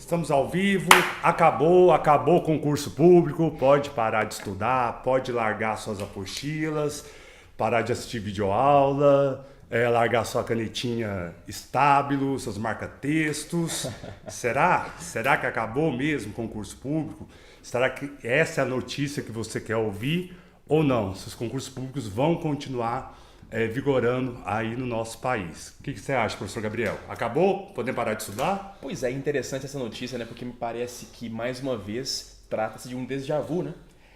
Estamos ao vivo, acabou o concurso público, pode parar de estudar, pode largar suas apostilas, parar de assistir videoaula, largar sua canetinha estábulo, seus marca-textos. Será? Será que acabou mesmo o concurso público? Será que essa é a notícia que você quer ouvir ou não? Se os concursos públicos vão continuar vigorando aí no nosso país. O que você acha, professor Gabriel? Acabou? Podemos parar de estudar? Pois é, interessante essa notícia, né? Porque me parece que, mais uma vez, trata-se de um déjà vu, né?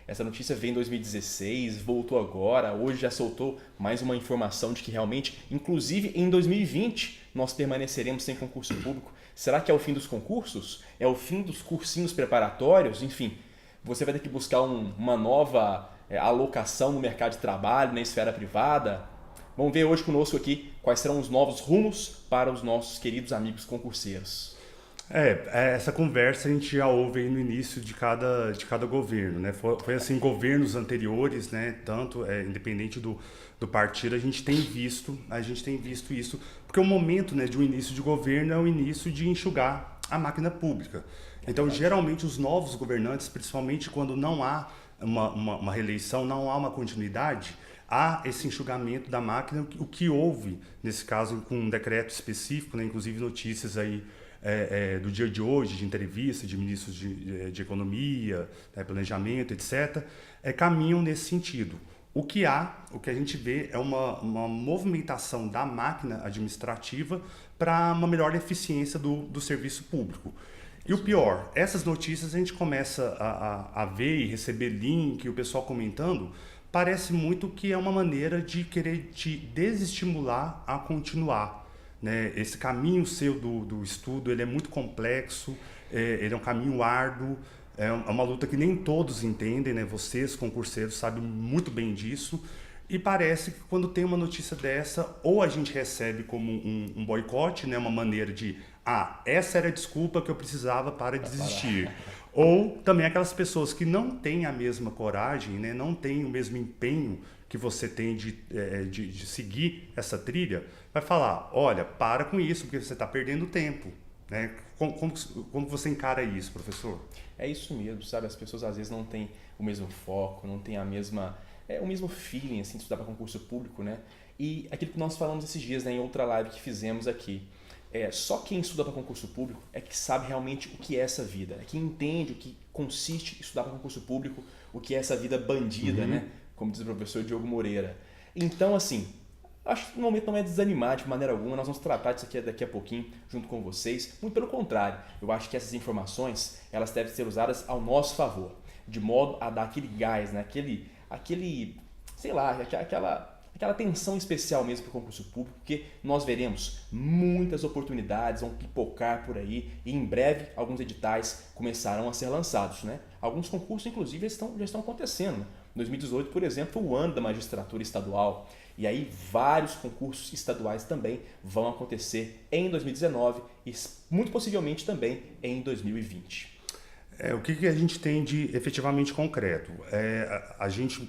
Essa notícia veio em 2016, voltou agora, hoje já soltou mais uma informação de que realmente, inclusive em 2020, nós permaneceremos sem concurso público. Será que é o fim dos concursos? É o fim dos cursinhos preparatórios? Enfim, você vai ter que buscar uma nova alocação no mercado de trabalho, na esfera privada? Vamos ver hoje conosco aqui quais serão os novos rumos para os nossos queridos amigos concurseiros. Essa conversa a gente já ouve aí no início de cada governo, né? Foi assim, governos anteriores, né? Tanto, independente do partido, a gente tem visto isso, porque o momento, né, de um início de governo é o início de enxugar a máquina pública. Então, geralmente, os novos governantes, principalmente quando não há uma reeleição, não há uma continuidade, há esse enxugamento da máquina, o que houve, nesse caso, com um decreto específico, né? Inclusive notícias aí do dia de hoje, de entrevista de ministros de economia, planejamento, etc., caminham nesse sentido. O que a gente vê é uma movimentação da máquina administrativa para uma melhor eficiência do serviço público. E o pior, essas notícias a gente começa a ver e receber link, o pessoal comentando, parece muito que é uma maneira de querer te desestimular a continuar. Né? Esse caminho seu do estudo, ele é muito complexo, ele é um caminho árduo, é uma luta que nem todos entendem, né? Vocês, concurseiros, sabem muito bem disso, e parece que quando tem uma notícia dessa, ou a gente recebe como um boicote, né? Uma maneira de, essa era a desculpa que eu precisava para desistir. Ou também aquelas pessoas que não têm a mesma coragem, né? Não têm o mesmo empenho que você tem de seguir essa trilha, vai falar, olha, para com isso, porque você está perdendo tempo. Né? Como você encara isso, professor? É isso mesmo, sabe? As pessoas às vezes não têm o mesmo foco, não têm o mesmo feeling assim, de estudar para concurso público, né? E aquilo que nós falamos esses dias, né, em outra live que fizemos aqui, só quem estuda para concurso público é que sabe realmente o que é essa vida, é que entende o que consiste estudar para concurso público, o que é essa vida bandida, né? Como diz o professor Diogo Moreira. Então, assim, acho que no momento não é desanimar de maneira alguma, nós vamos tratar disso aqui daqui a pouquinho junto com vocês. Muito pelo contrário, eu acho que essas informações elas devem ser usadas ao nosso favor, de modo a dar aquele gás, né? Sei lá, aquela atenção especial mesmo para o concurso público, porque nós veremos muitas oportunidades, vão pipocar por aí e em breve alguns editais começarão a ser lançados. Né? Alguns concursos, inclusive, já estão acontecendo. Né? 2018, por exemplo, foi o ano da magistratura estadual. E aí vários concursos estaduais também vão acontecer em 2019 e muito possivelmente também em 2020. O que a gente tem de efetivamente concreto? A gente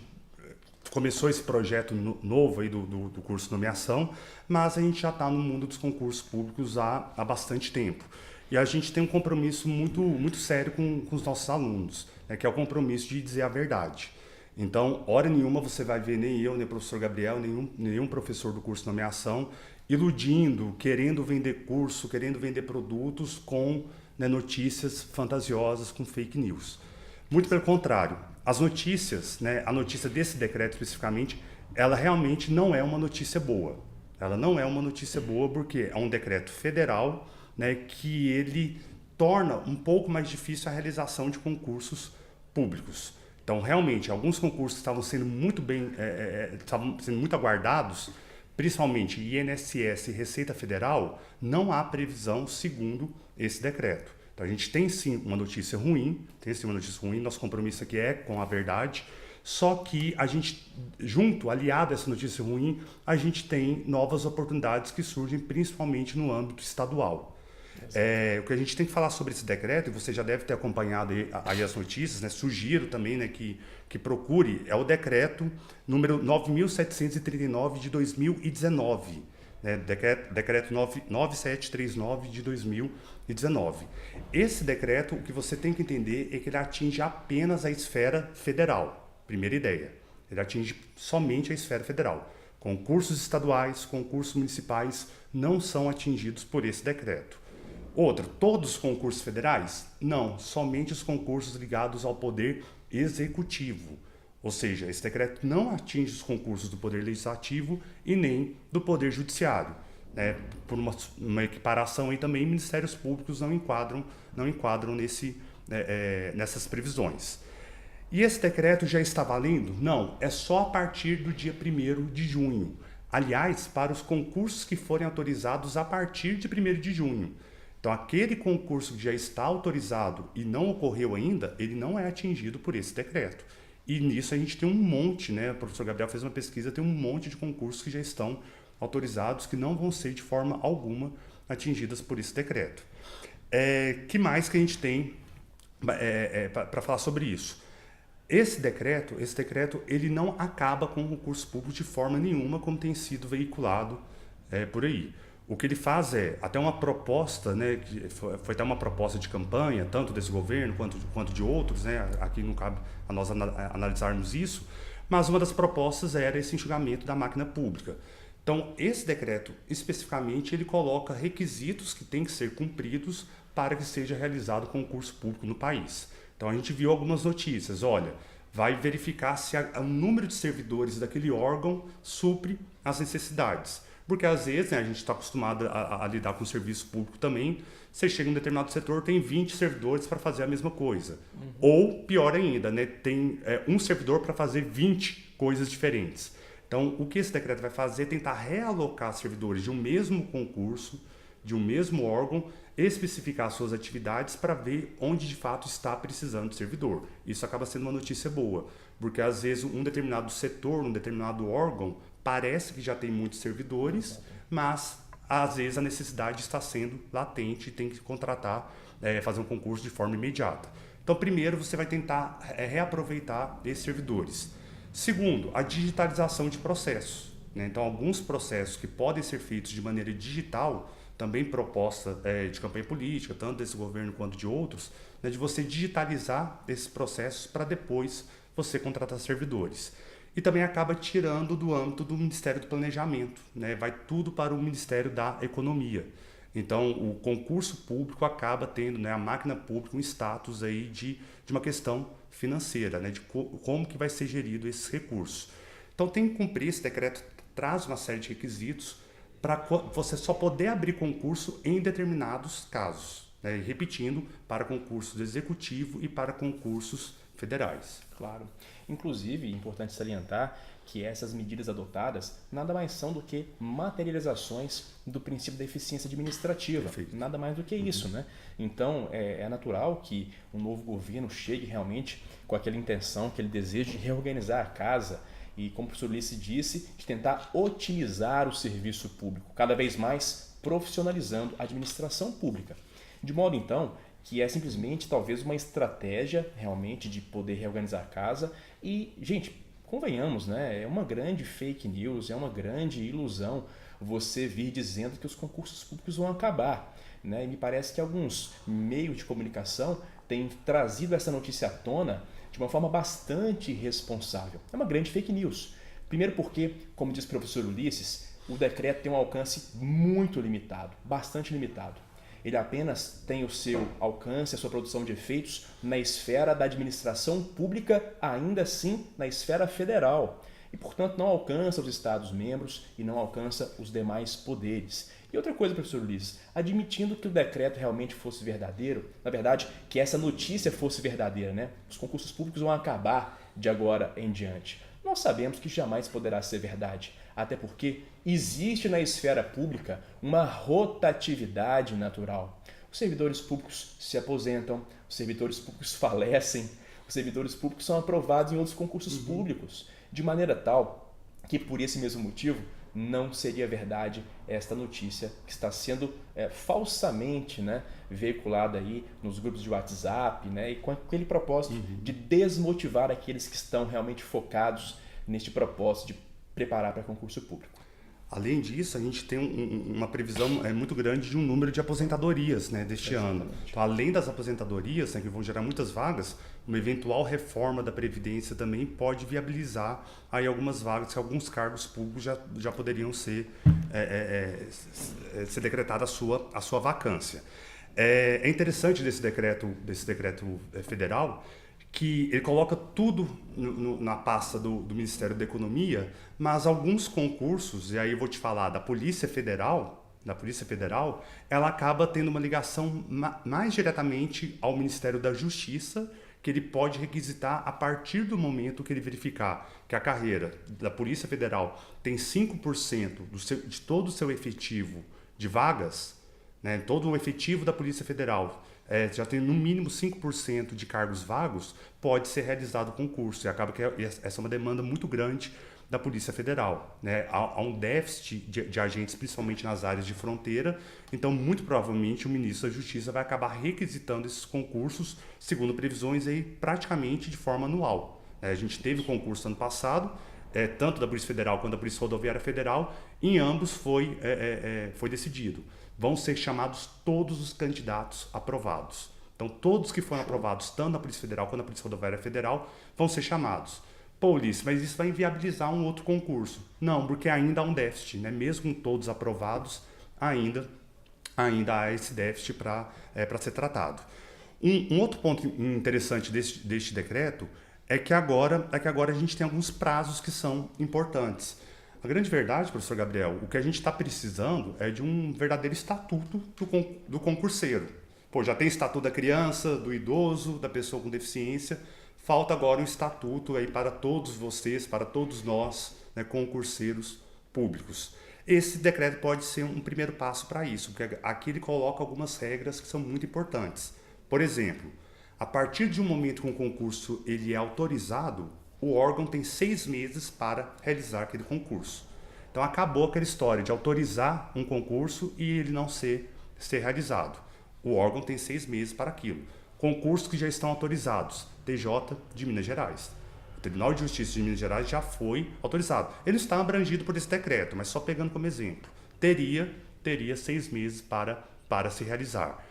começou esse projeto novo aí do curso de nomeação, mas a gente já está no mundo dos concursos públicos há bastante tempo. E a gente tem um compromisso muito, muito sério com os nossos alunos, né, que é o compromisso de dizer a verdade. Então, hora nenhuma você vai ver nem eu, nem o professor Gabriel, nenhum professor do curso de nomeação iludindo, querendo vender curso, querendo vender produtos com, né, notícias fantasiosas, com fake news. Muito pelo contrário, as notícias, né, a notícia desse decreto especificamente, ela realmente não é uma notícia boa. Ela não é uma notícia boa porque é um decreto federal, né, que ele torna um pouco mais difícil a realização de concursos públicos. Então, realmente, alguns concursos que estavam sendo estavam sendo muito aguardados, principalmente INSS e Receita Federal, não há previsão segundo esse decreto. Então, a gente tem sim uma notícia ruim, nosso compromisso aqui é com a verdade, só que a gente, aliado a essa notícia ruim, a gente tem novas oportunidades que surgem principalmente no âmbito estadual. O que a gente tem que falar sobre esse decreto, e você já deve ter acompanhado aí as notícias, né? Sugiro também, né, que procure, é o decreto número 9.739 de 2019, né, decreto 9739 de 2019. Esse decreto, o que você tem que entender é que ele atinge apenas a esfera federal, primeira ideia. Ele atinge somente a esfera federal. Concursos estaduais, concursos municipais não são atingidos por esse decreto. Outra, todos os concursos federais? Não, somente os concursos ligados ao poder executivo. Ou seja, esse decreto não atinge os concursos do Poder Legislativo e nem do Poder Judiciário. Né? Por uma equiparação aí também, ministérios públicos não enquadram nessas previsões. E esse decreto já está valendo? Não, é só a partir do dia 1º de junho. Aliás, para os concursos que forem autorizados a partir de 1º de junho. Então, aquele concurso que já está autorizado e não ocorreu ainda, ele não é atingido por esse decreto. E nisso a gente tem um monte, né? O professor Gabriel fez uma pesquisa, tem um monte de concursos que já estão autorizados, que não vão ser de forma alguma atingidas por esse decreto. Que mais que a gente tem para falar sobre isso? Esse decreto, ele não acaba com o concurso público de forma nenhuma, como tem sido veiculado por aí. O que ele faz é até uma proposta, né, que foi até uma proposta de campanha, tanto desse governo quanto de outros, né, aqui não cabe a nós analisarmos isso, mas uma das propostas era esse enxugamento da máquina pública. Então, esse decreto, especificamente, ele coloca requisitos que têm que ser cumpridos para que seja realizado concurso público no país. Então, a gente viu algumas notícias, olha, vai verificar se o número de servidores daquele órgão supre as necessidades. Porque às vezes, né, a gente está acostumado a lidar com o serviço público também, você chega em um determinado setor, tem 20 servidores para fazer a mesma coisa. Ou, pior ainda, né, tem um servidor para fazer 20 coisas diferentes. Então, o que esse decreto vai fazer é tentar realocar servidores de um mesmo concurso, de um mesmo órgão, especificar suas atividades para ver onde de fato está precisando de servidor. Isso acaba sendo uma notícia boa, porque às vezes um determinado setor, um determinado órgão, parece que já tem muitos servidores, mas às vezes a necessidade está sendo latente e tem que contratar, fazer um concurso de forma imediata. Então, primeiro, você vai tentar reaproveitar esses servidores. Segundo, a digitalização de processos, né? Então, alguns processos que podem ser feitos de maneira digital, também proposta de campanha política, tanto desse governo quanto de outros, né, de você digitalizar esses processos para depois você contratar servidores. E também acaba tirando do âmbito do Ministério do Planejamento, né? Vai tudo para o Ministério da Economia. Então, o concurso público acaba tendo, né, a máquina pública um status aí de uma questão financeira, né, de como que vai ser gerido esses recursos. Então, tem que cumprir, esse decreto traz uma série de requisitos para você só poder abrir concurso em determinados casos, né? E repetindo, para concursos do executivo e para concursos federais. Claro. Inclusive, é importante salientar que essas medidas adotadas nada mais são do que materializações do princípio da eficiência administrativa. Perfeito. Nada mais do que isso, né? Então, é natural que um novo governo chegue realmente com aquela intenção, aquele desejo de reorganizar a casa e, como o professor Ulisses disse, de tentar otimizar o serviço público, cada vez mais profissionalizando a administração pública. De modo, então, que é simplesmente talvez uma estratégia realmente de poder reorganizar a casa e, gente, convenhamos, né? É uma grande fake news, é uma grande ilusão você vir dizendo que os concursos públicos vão acabar, né? E me parece que alguns meios de comunicação têm trazido essa notícia à tona de uma forma bastante irresponsável. É uma grande fake news. Primeiro porque, como diz o professor Ulisses, o decreto tem um alcance muito limitado, bastante limitado. Ele apenas tem o seu alcance, a sua produção de efeitos na esfera da administração pública, ainda assim na esfera federal. E, portanto, não alcança os Estados-membros e não alcança os demais poderes. E outra coisa, professor Ulisses, admitindo que o decreto realmente fosse verdadeiro, na verdade, que essa notícia fosse verdadeira, né? Os concursos públicos vão acabar de agora em diante. Nós sabemos que jamais poderá ser verdade, até porque existe na esfera pública uma rotatividade natural. Os servidores públicos se aposentam, os servidores públicos falecem, os servidores públicos são aprovados em outros concursos públicos, de maneira tal que, por esse mesmo motivo, não seria verdade esta notícia que está sendo falsamente, né, veiculada aí nos grupos de WhatsApp, né, e com aquele propósito de desmotivar aqueles que estão realmente focados neste propósito de preparar para concurso público. Além disso, a gente tem uma previsão muito grande de um número de aposentadorias, né, deste ano. Então, além das aposentadorias, né, que vão gerar muitas vagas, uma eventual reforma da Previdência também pode viabilizar aí algumas vagas, que alguns cargos públicos já poderiam ser decretada a sua vacância. É interessante desse decreto federal que ele coloca tudo na pasta do Ministério da Economia, mas alguns concursos, e aí eu vou te falar da Polícia Federal, ela acaba tendo uma ligação mais diretamente ao Ministério da Justiça, que ele pode requisitar a partir do momento que ele verificar que a carreira da Polícia Federal tem 5% de todo o seu efetivo de vagas, né, todo o efetivo da Polícia Federal já tem no mínimo 5% de cargos vagos, pode ser realizado o concurso. E acaba que essa é uma demanda muito grande da Polícia Federal. Né? Há um déficit de agentes, principalmente nas áreas de fronteira, então muito provavelmente o ministro da Justiça vai acabar requisitando esses concursos, segundo previsões, aí, praticamente de forma anual. A gente teve o concurso ano passado, tanto da Polícia Federal quanto da Polícia Rodoviária Federal, em ambos foi decidido. Vão ser chamados todos os candidatos aprovados. Então, todos que foram aprovados, tanto na Polícia Federal quanto na Polícia Rodoviária Federal, vão ser chamados. Pô, Ulisses, mas isso vai inviabilizar um outro concurso. Não, porque ainda há um déficit, né? Mesmo com todos aprovados, ainda há esse déficit para ser tratado. Um outro ponto interessante deste decreto é que agora a gente tem alguns prazos que são importantes. A grande verdade, professor Gabriel, o que a gente está precisando é de um verdadeiro estatuto do concurseiro. Pô, já tem estatuto da criança, do idoso, da pessoa com deficiência. Falta agora um estatuto aí para todos vocês, para todos nós, né, concurseiros públicos. Esse decreto pode ser um primeiro passo para isso, porque aqui ele coloca algumas regras que são muito importantes. Por exemplo, a partir de um momento que um concurso ele é autorizado, o órgão tem 6 meses para realizar aquele concurso. Então acabou aquela história de autorizar um concurso e ele não ser realizado. O órgão tem 6 meses para aquilo. Concursos que já estão autorizados, TJ de Minas Gerais. O Tribunal de Justiça de Minas Gerais já foi autorizado. Ele está abrangido por esse decreto, mas só pegando como exemplo. Teria 6 meses para se realizar.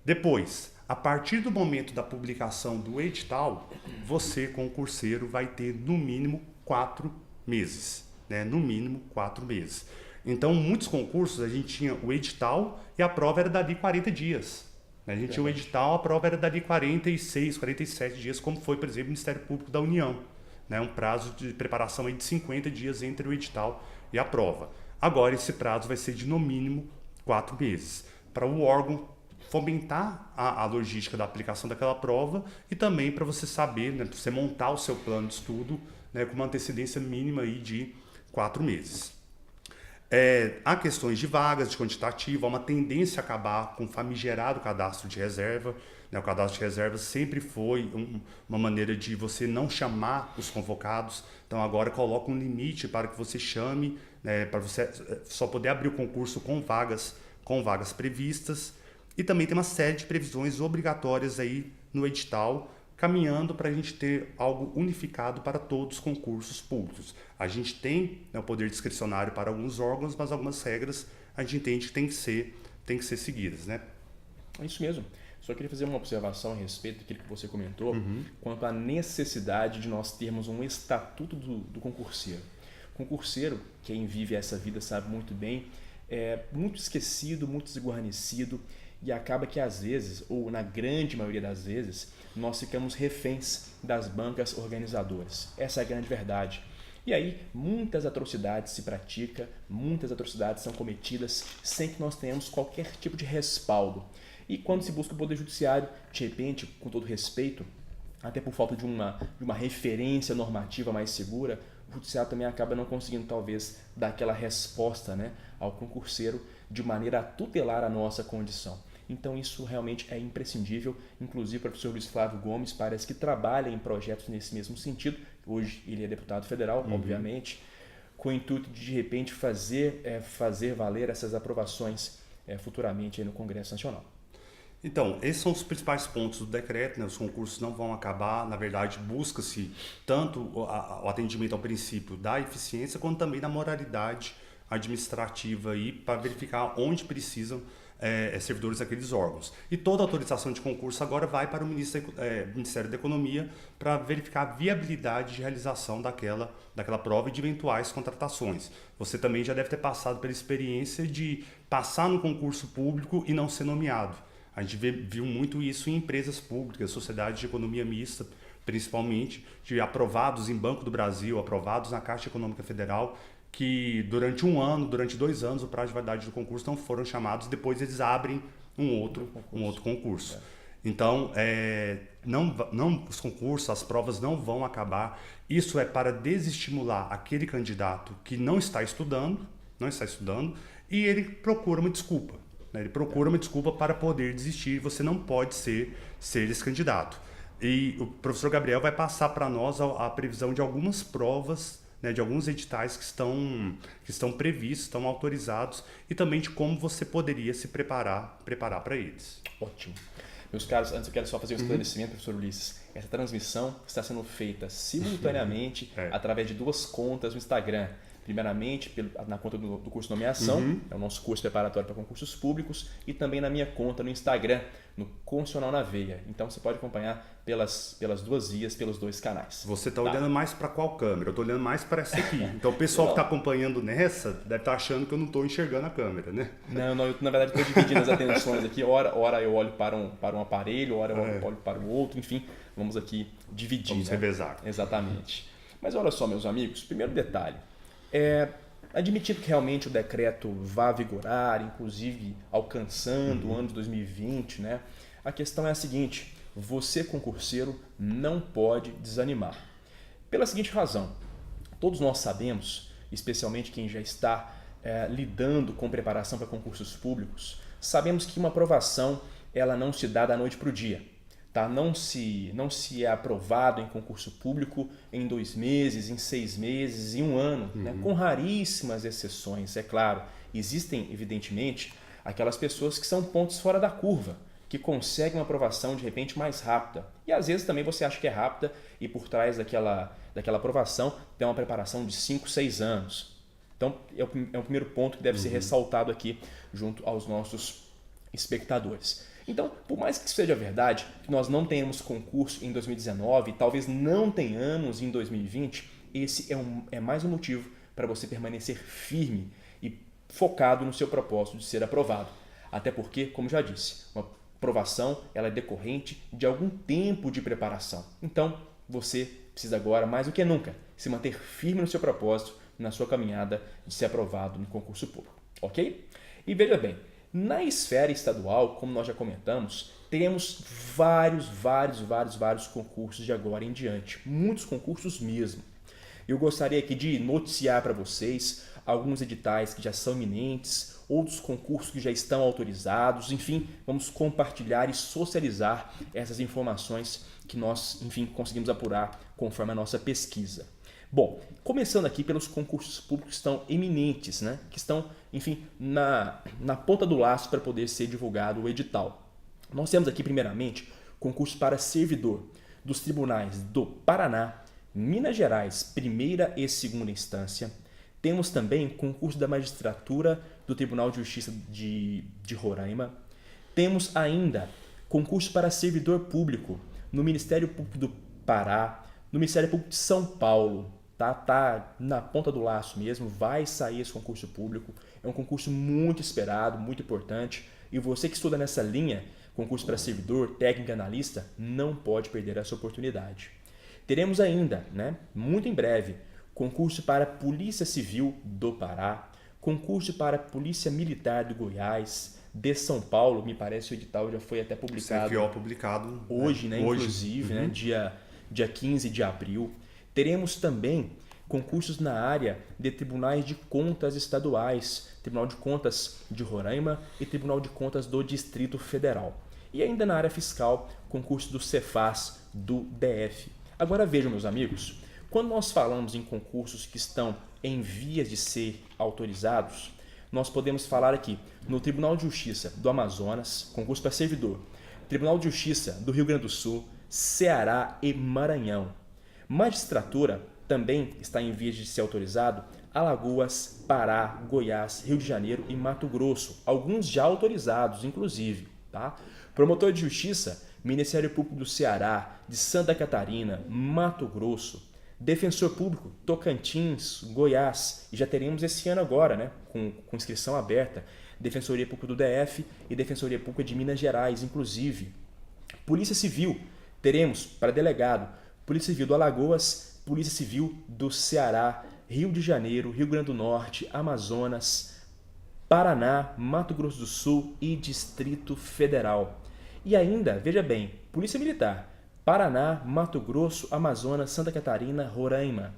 Depois, a partir do momento da publicação do edital, você, concurseiro, vai ter no mínimo 4 meses. Né? No mínimo 4 meses. Então, muitos concursos, a gente tinha o edital e a prova era dali 40 dias. A gente tinha o edital, a prova era dali 46, 47 dias, como foi, por exemplo, o Ministério Público da União. Né? Um prazo de preparação aí de 50 dias entre o edital e a prova. Agora, esse prazo vai ser de no mínimo 4 meses. Para o órgão fomentar a logística da aplicação daquela prova e também para você saber, né, para você montar o seu plano de estudo, né, com uma antecedência mínima aí de 4 meses. Há questões de vagas, de quantitativo, há uma tendência a acabar com o famigerado cadastro de reserva. Né? O cadastro de reserva sempre foi uma maneira de você não chamar os convocados, então agora coloca um limite para que você chame, né, para você só poder abrir o concurso com vagas previstas. E também tem uma série de previsões obrigatórias aí no edital, caminhando para a gente ter algo unificado para todos os concursos públicos. A gente tem, né, o poder discricionário para alguns órgãos, mas algumas regras a gente entende que tem que ser seguidas, né? É isso mesmo. Só queria fazer uma observação a respeito daquilo que você comentou, quanto à necessidade de nós termos um estatuto do concurseiro. O concurseiro, quem vive essa vida sabe muito bem, é muito esquecido, muito desguarnecido, e acaba que às vezes, ou na grande maioria das vezes, nós ficamos reféns das bancas organizadoras. Essa é a grande verdade. E aí, muitas atrocidades se praticam, muitas atrocidades são cometidas sem que nós tenhamos qualquer tipo de respaldo. E quando se busca o Poder Judiciário, de repente, com todo respeito, até por falta de uma referência normativa mais segura, o Judiciário também acaba não conseguindo, talvez, dar aquela resposta, né, ao concurseiro de maneira a tutelar a nossa condição. Então isso realmente é imprescindível. Inclusive o professor Luiz Flávio Gomes parece que trabalha em projetos nesse mesmo sentido. Hoje ele é deputado federal, obviamente, com o intuito de repente fazer valer essas aprovações futuramente aí no Congresso Nacional. Então, esses são os principais pontos do decreto, né? Os concursos não vão acabar, na verdade, busca-se tanto o atendimento ao princípio da eficiência, quanto também da moralidade administrativa aí para verificar onde precisam servidores daqueles órgãos. E toda autorização de concurso agora vai para o Ministério da Economia para verificar a viabilidade de realização daquela prova e de eventuais contratações. Você também já deve ter passado pela experiência de passar no concurso público e não ser nomeado. A gente viu muito isso em empresas públicas, sociedades de economia mista, principalmente, de aprovados em Banco do Brasil, aprovados na Caixa Econômica Federal, que durante 1 ano, durante 2 anos, o prazo de validade do concurso não foram chamados, depois eles abrem um outro concurso. Então, os concursos, as provas não vão acabar. Isso é para desestimular aquele candidato que não está estudando, e ele procura uma desculpa. Né? Ele procura uma desculpa para poder desistir. Você não pode ser esse candidato. E o professor Gabriel vai passar para nós a previsão de algumas provas, né, de alguns editais que estão previstos, estão autorizados, e também de como você poderia se preparar para eles. Ótimo. Meus caros, antes eu quero só fazer um esclarecimento, professor Ulisses. Essa transmissão está sendo feita simultaneamente através de 2 contas no Instagram. Primeiramente, na conta do curso de nomeação, é o nosso curso preparatório para concursos públicos, e também na minha conta no Instagram, no Constitucional na Veia. Então você pode acompanhar pelas 2 vias, pelos 2 canais. Você está olhando mais para qual câmera? Eu estou olhando mais para essa aqui. Então o pessoal que está acompanhando nessa deve estar achando que eu não estou enxergando a câmera, né? Não, eu na verdade estou dividindo as atenções aqui. Ora eu olho para um aparelho, ora eu olho para o outro, enfim, vamos aqui dividir. Vamos revezar. Exatamente. Mas olha só, meus amigos, primeiro detalhe. Admitindo que realmente o decreto vá vigorar, inclusive alcançando o ano de 2020, né? A questão é a seguinte: você, concurseiro, não pode desanimar. Pela seguinte razão: todos nós sabemos, especialmente quem já está lidando com preparação para concursos públicos, sabemos que uma aprovação ela não se dá da noite para o dia. Tá? Não se é aprovado em concurso público em 2 meses, em 6 meses, em 1 ano, né? Com raríssimas exceções, é claro. Existem, evidentemente, aquelas pessoas que são pontos fora da curva, que conseguem uma aprovação de repente mais rápida. E às vezes também você acha que é rápida e por trás daquela aprovação tem uma preparação de 5, 6 anos. Então é o primeiro ponto que deve ser ressaltado aqui junto aos nossos espectadores. Então, por mais que seja verdade que nós não tenhamos concurso em 2019, talvez não tenhamos em 2020, esse é mais um motivo para você permanecer firme e focado no seu propósito de ser aprovado. Até porque, como já disse, uma aprovação ela é decorrente de algum tempo de preparação. Então, você precisa agora, mais do que nunca, se manter firme no seu propósito, na sua caminhada de ser aprovado no concurso público. Ok? E veja bem, na esfera estadual, como nós já comentamos, teremos vários concursos de agora em diante. Muitos concursos mesmo. Eu gostaria aqui de noticiar para vocês alguns editais que já são iminentes, outros concursos que já estão autorizados, enfim, vamos compartilhar e socializar essas informações que nós, enfim, conseguimos apurar conforme a nossa pesquisa. Bom, começando aqui pelos concursos públicos que estão eminentes, né? Que estão, enfim, na ponta do laço para poder ser divulgado o edital. Nós temos aqui, primeiramente, concurso para servidor dos tribunais do Paraná, Minas Gerais, primeira e segunda instância. Temos também concurso da magistratura do Tribunal de Justiça de Roraima. Temos ainda concurso para servidor público no Ministério Público do Pará, no Ministério Público de São Paulo. Tá na ponta do laço mesmo, vai sair esse concurso público. É um concurso muito esperado, muito importante. E você que estuda nessa linha, concurso para servidor, técnico e analista, não pode perder essa oportunidade. Teremos ainda, né, muito em breve, concurso para Polícia Civil do Pará, concurso para Polícia Militar do Goiás, de São Paulo, me parece o edital já foi até publicado. CFO publicado hoje, né? Inclusive, né, dia 15 de abril. Teremos também concursos na área de tribunais de contas estaduais, Tribunal de Contas de Roraima e Tribunal de Contas do Distrito Federal. E ainda na área fiscal, concurso do Cefaz do DF. Agora vejam, meus amigos, quando nós falamos em concursos que estão em vias de ser autorizados, nós podemos falar aqui no Tribunal de Justiça do Amazonas, concurso para servidor, Tribunal de Justiça do Rio Grande do Sul, Ceará e Maranhão. Magistratura também está em vias de ser autorizado Alagoas, Pará, Goiás, Rio de Janeiro e Mato Grosso, alguns já autorizados, inclusive. Tá? Promotor de Justiça, Ministério Público do Ceará, de Santa Catarina, Mato Grosso, Defensor Público, Tocantins, Goiás, e já teremos esse ano agora, né, com inscrição aberta, Defensoria Pública do DF e Defensoria Pública de Minas Gerais, inclusive. Polícia Civil, teremos para delegado, Polícia Civil do Alagoas, Polícia Civil do Ceará, Rio de Janeiro, Rio Grande do Norte, Amazonas, Paraná, Mato Grosso do Sul e Distrito Federal. E ainda, veja bem, Polícia Militar, Paraná, Mato Grosso, Amazonas, Santa Catarina, Roraima.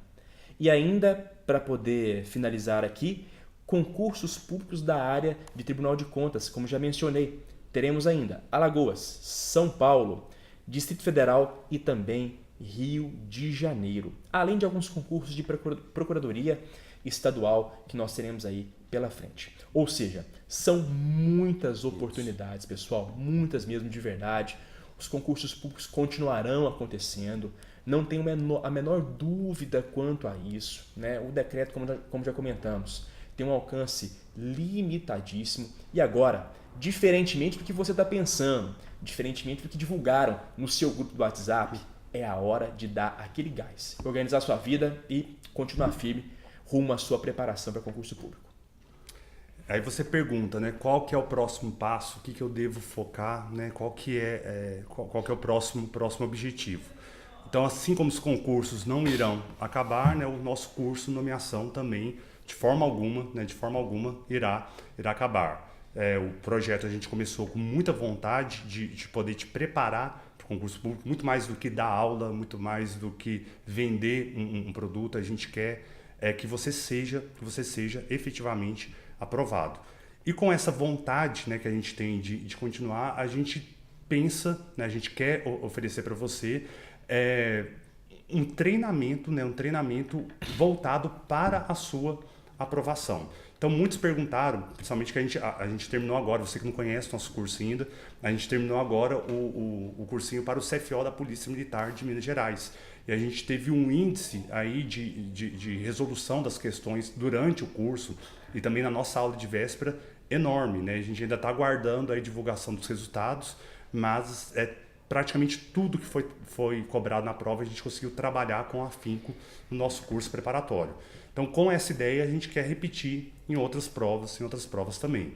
E ainda, para poder finalizar aqui, concursos públicos da área de Tribunal de Contas, como já mencionei. Teremos ainda Alagoas, São Paulo, Distrito Federal e também Rio de Janeiro. Além de alguns concursos de Procuradoria Estadual que nós teremos aí pela frente. Ou seja, são muitas oportunidades, pessoal, muitas mesmo de verdade. Os concursos públicos continuarão acontecendo, não tenho a menor dúvida quanto a isso, né? O decreto, como já comentamos, tem um alcance limitadíssimo. E agora, diferentemente do que você está pensando, diferentemente do que divulgaram no seu grupo do WhatsApp, é a hora de dar aquele gás, organizar a sua vida e continuar firme rumo à sua preparação para concurso público. Aí você pergunta, né, qual que é o próximo passo, o que que eu devo focar, né, qual que é o próximo objetivo. Então, assim como os concursos não irão acabar, né, o nosso curso nomeação também, de forma alguma, irá acabar. O projeto a gente começou com muita vontade de poder te preparar para o concurso público, muito mais do que dar aula, muito mais do que vender um produto, a gente quer que você seja efetivamente aprovado. E com essa vontade, né, que a gente tem de continuar, a gente pensa, né, a gente quer oferecer para você um treinamento voltado para a sua aprovação. Então, muitos perguntaram, principalmente que a gente terminou agora, você que não conhece nosso curso ainda, a gente terminou agora o cursinho para o CFO da Polícia Militar de Minas Gerais. E a gente teve um índice aí de resolução das questões durante o curso e também na nossa aula de véspera enorme, né? A gente ainda está aguardando a divulgação dos resultados, mas praticamente tudo que foi cobrado na prova a gente conseguiu trabalhar com afinco no nosso curso preparatório. Então, com essa ideia, a gente quer repetir em outras provas também.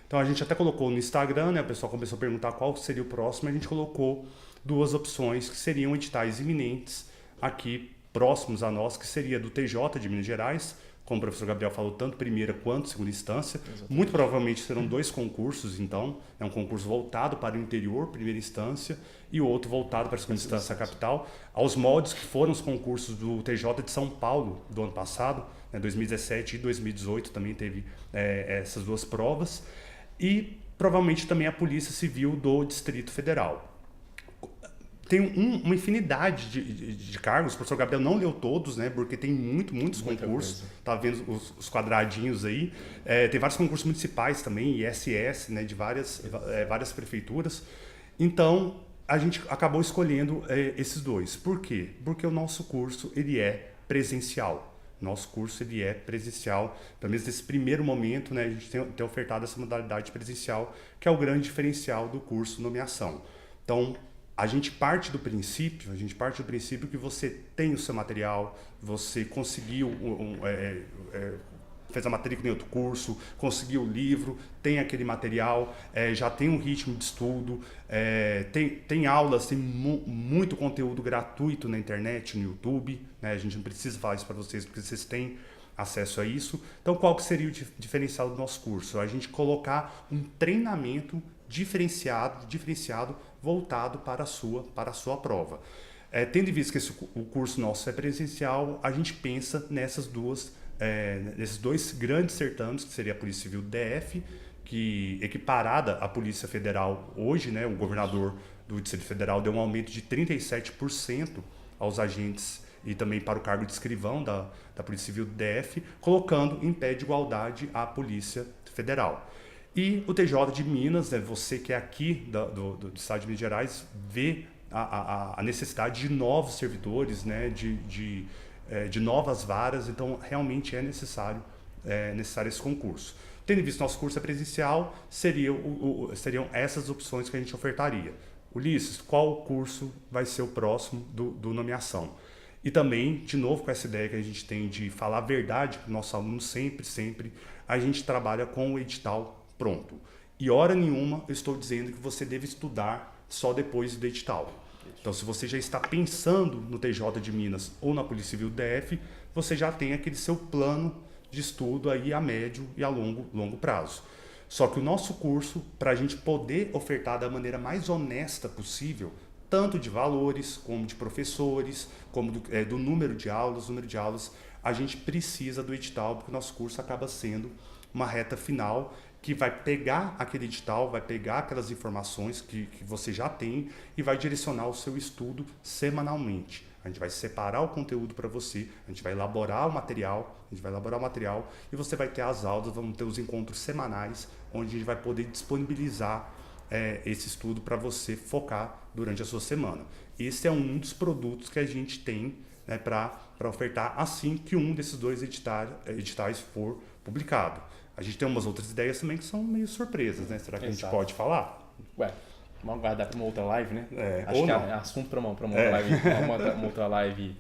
Então, a gente até colocou no Instagram, né? O pessoal começou a perguntar qual seria o próximo, a gente colocou duas opções que seriam editais iminentes aqui próximos a nós, que seria do TJ de Minas Gerais, como o professor Gabriel falou, tanto primeira quanto segunda instância. Exatamente. Muito provavelmente serão dois concursos, então. É um concurso voltado para o interior, primeira instância, e o outro voltado para a segunda instância, a capital, aos moldes que foram os concursos do TJ de São Paulo do ano passado, né, 2017 e 2018 também teve essas duas provas, e provavelmente também a Polícia Civil do Distrito Federal. Tem uma infinidade de cargos, o professor Gabriel não leu todos, né, porque tem muitos concursos, tá vendo os quadradinhos aí, tem vários concursos municipais também, ISS, né, de várias prefeituras. Então, a gente acabou escolhendo esses dois. Por quê? Porque o nosso curso ele é presencial. Nosso curso ele é presencial, pelo menos nesse primeiro momento, né, a gente tem ofertado essa modalidade presencial, que é o grande diferencial do curso nomeação. Então, a gente parte do princípio que você tem o seu material, você conseguiu, fez a matrícula em outro curso, conseguiu o livro, tem aquele material, já tem um ritmo de estudo, tem aulas, tem muito conteúdo gratuito na internet, no YouTube, né? A gente não precisa falar isso para vocês, porque vocês têm acesso a isso. Então, qual que seria o diferencial do nosso curso? A gente colocar um treinamento diferenciado voltado para a sua prova. Tendo em vista que o curso nosso é presencial, a gente pensa nesses dois grandes certames, que seria a Polícia Civil do DF, que equiparada à Polícia Federal hoje, né, o governador do Distrito Federal deu um aumento de 37% aos agentes e também para o cargo de escrivão da Polícia Civil do DF, colocando em pé de igualdade a Polícia Federal. E o TJ de Minas, né, você que é aqui do estado de Minas Gerais, vê a necessidade de novos servidores, né, de de novas varas, então realmente é necessário esse concurso. Tendo em vista nosso curso é presencial, seriam essas opções que a gente ofertaria. Ulisses, qual curso vai ser o próximo do nomeação? E também, de novo, com essa ideia que a gente tem de falar a verdade para o nosso aluno sempre, a gente trabalha com o edital pronto. E hora nenhuma eu estou dizendo que você deve estudar só depois do edital. Então, se você já está pensando no TJ de Minas ou na Polícia Civil do DF, você já tem aquele seu plano de estudo aí a médio e a longo prazo. Só que o nosso curso, para a gente poder ofertar da maneira mais honesta possível, tanto de valores, como de professores, como do número de aulas, a gente precisa do edital, porque o nosso curso acaba sendo uma reta final que vai pegar aquele edital, vai pegar aquelas informações que você já tem e vai direcionar o seu estudo semanalmente. A gente vai separar o conteúdo para você, a gente vai elaborar o material, e você vai ter as aulas, vamos ter os encontros semanais, onde a gente vai poder disponibilizar esse estudo para você focar durante a sua semana. Esse é um dos produtos que a gente tem, né, para ofertar assim que um desses dois editais for publicado. A gente tem umas outras ideias também que são meio surpresas, né? Será que a gente pode falar? Ué, vamos guardar para uma outra live, né? Acho que não. é assunto para uma outra live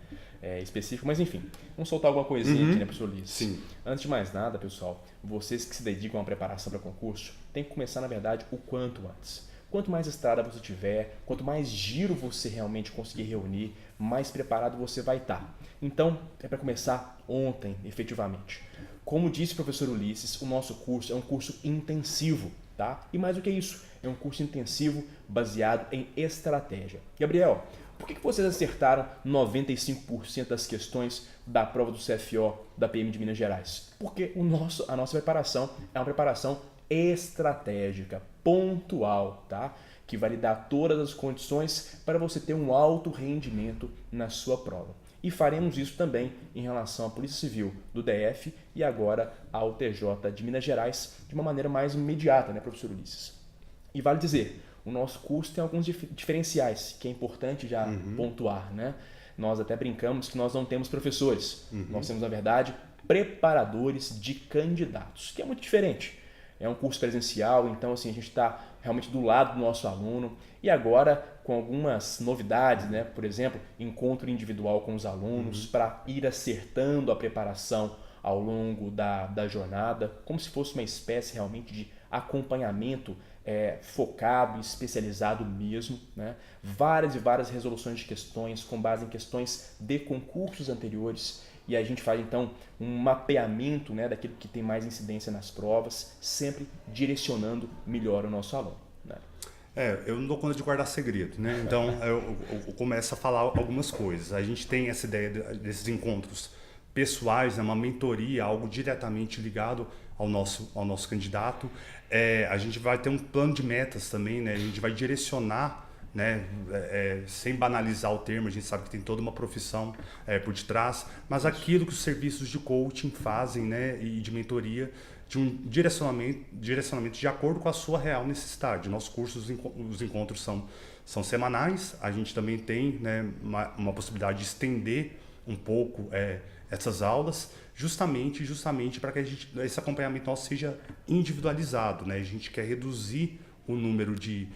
específica, mas enfim, vamos soltar alguma coisinha aqui, né, professor Ulisses? Sim. Antes de mais nada, pessoal, vocês que se dedicam à preparação para concurso, tem que começar, na verdade, o quanto antes. Quanto mais estrada você tiver, quanto mais giro você realmente conseguir reunir, mais preparado você vai estar. Então, é para começar ontem, efetivamente. Como disse o professor Ulisses, o nosso curso é um curso intensivo, tá? E mais do que isso, é um curso intensivo baseado em estratégia. Gabriel, por que vocês acertaram 95% das questões da prova do CFO da PM de Minas Gerais? Porque a nossa preparação é uma preparação estratégica, pontual, tá? Que vai lhe dar todas as condições para você ter um alto rendimento na sua prova. E faremos isso também em relação à Polícia Civil do DF e agora ao TJ de Minas Gerais de uma maneira mais imediata, né, professor Ulisses? E vale dizer, o nosso curso tem alguns diferenciais que é importante já pontuar, né? Nós até brincamos que nós não temos professores, nós temos, na verdade, preparadores de candidatos, que é muito diferente. É um curso presencial, então assim, a gente está realmente do lado do nosso aluno e agora com algumas novidades, né? Por exemplo, encontro individual com os alunos para ir acertando a preparação ao longo da jornada, como se fosse uma espécie realmente de acompanhamento focado e especializado mesmo, né? Várias e várias resoluções de questões com base em questões de concursos anteriores. E a gente faz então um mapeamento, né, daquilo que tem mais incidência nas provas, sempre direcionando melhor o nosso aluno, né? Eu não dou conta de guardar segredo, né? Então eu começo a falar algumas coisas. A gente tem essa ideia desses encontros pessoais, né, uma mentoria, algo diretamente ligado ao nosso candidato. A gente vai ter um plano de metas também, né? A gente vai direcionar, né, sem banalizar o termo, a gente sabe que tem toda uma profissão por detrás, mas aquilo que os serviços de coaching fazem, né, e de mentoria, de um direcionamento de acordo com a sua real necessidade. Nossos cursos, os encontros são semanais, a gente também tem, né, uma possibilidade de estender um pouco essas aulas, justamente para que esse acompanhamento nosso seja individualizado, né? A gente quer reduzir o número de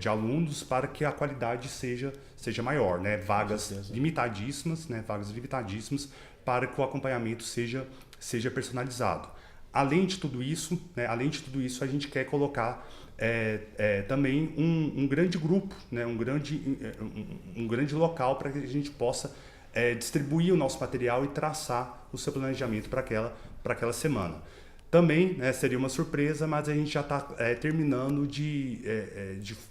alunos para que a qualidade seja maior, né? Vagas limitadíssimas, para que o acompanhamento seja personalizado. Além de tudo isso, a gente quer colocar também um grande grupo, né? um grande local para que a gente possa distribuir o nosso material e traçar o seu planejamento para aquela semana. Também, né, seria uma surpresa, mas a gente já está terminando de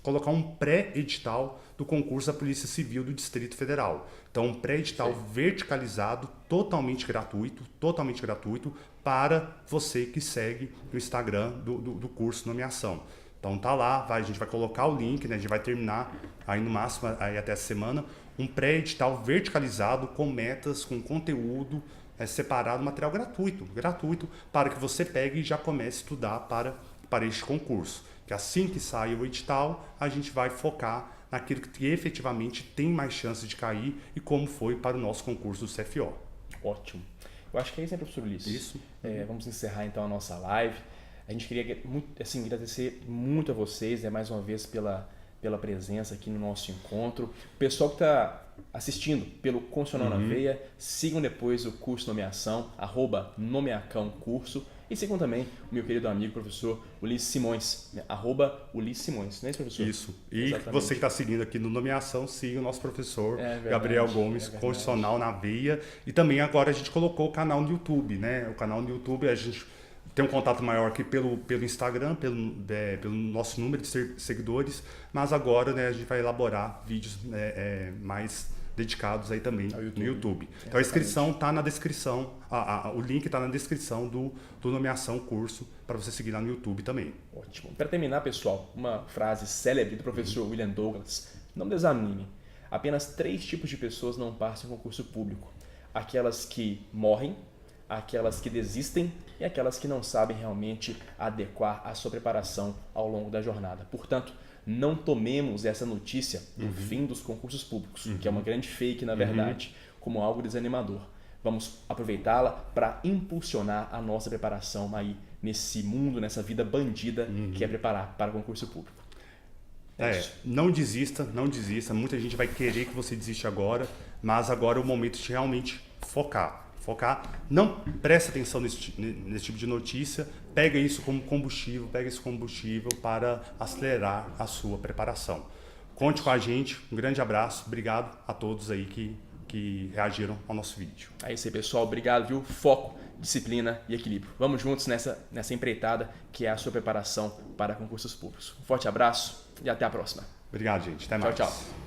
colocar um pré-edital do concurso da Polícia Civil do Distrito Federal. Então, um pré-edital verticalizado, totalmente gratuito para você que segue o Instagram do curso Nomeação. Então tá lá, a gente vai colocar o link, né, a gente vai terminar aí no máximo aí até essa semana, um pré-edital verticalizado com metas, com conteúdo separado, material gratuito, para que você pegue e já comece a estudar para este concurso. Que assim que sair o edital, a gente vai focar naquilo que efetivamente tem mais chance de cair e como foi para o nosso concurso do CFO. Ótimo. Eu acho que é isso, né, professor Ulisses? Isso. Vamos encerrar então a nossa live. A gente queria agradecer muito a vocês, mais uma vez pela presença aqui no nosso encontro. O pessoal que está assistindo pelo Constitucional na Veia, sigam depois o curso Nomeação, @nomeacãocurso, e sigam também o meu querido amigo, professor Ulisses Simões, @Ulisses Simões, não é isso, professor? Isso. E Exatamente. você que está seguindo aqui no Nomeação, siga o nosso professor Verdade, Gabriel Gomes, Constitucional na Veia. E também agora a gente colocou o canal no YouTube, né? O canal no YouTube, a gente tem um contato maior aqui pelo Instagram, pelo nosso número de seguidores, mas agora, né, a gente vai elaborar vídeos mais dedicados aí também no YouTube. Então a inscrição está na descrição, o link está na descrição do Nomeação Curso, para você seguir lá no YouTube também. Ótimo. Para terminar, pessoal, uma frase célebre do professor William Douglas: não desanime. Apenas 3 tipos de pessoas não passam em concurso público: aquelas que morrem, aquelas que desistem e aquelas que não sabem realmente adequar a sua preparação ao longo da jornada. Portanto, não tomemos essa notícia do fim dos concursos públicos, que é uma grande fake, na verdade, como algo desanimador. Vamos aproveitá-la para impulsionar a nossa preparação aí nesse mundo, nessa vida bandida que é preparar para concurso público. Não desista. Muita gente vai querer que você desista agora, mas agora é o momento de realmente focar. Não preste atenção nesse tipo de notícia, pega isso como combustível, para acelerar a sua preparação. Conte com a gente, um grande abraço, obrigado a todos aí que reagiram ao nosso vídeo. É isso aí, pessoal, obrigado, viu? Foco, disciplina e equilíbrio. Vamos juntos nessa empreitada que é a sua preparação para concursos públicos. Um forte abraço e até a próxima. Obrigado, gente. Até mais. Tchau.